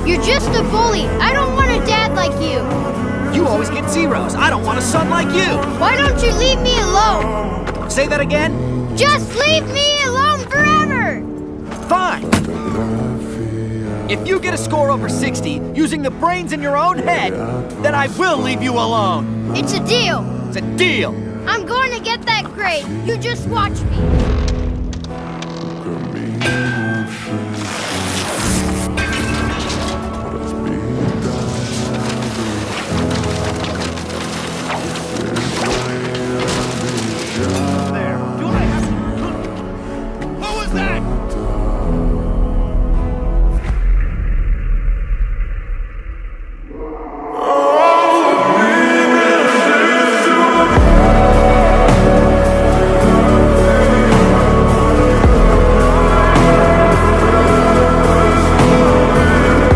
You're just a bully. I don't want a dad like you. You always get zeros. I don't want a son like you. Why don't you leave me alone? Say that again? Just leave me alone forever! Fine. If you get a score over 60 using the brains in your own head, then I will leave you alone. It's a deal. It's a deal. I'm going to get that grade. You just watch me.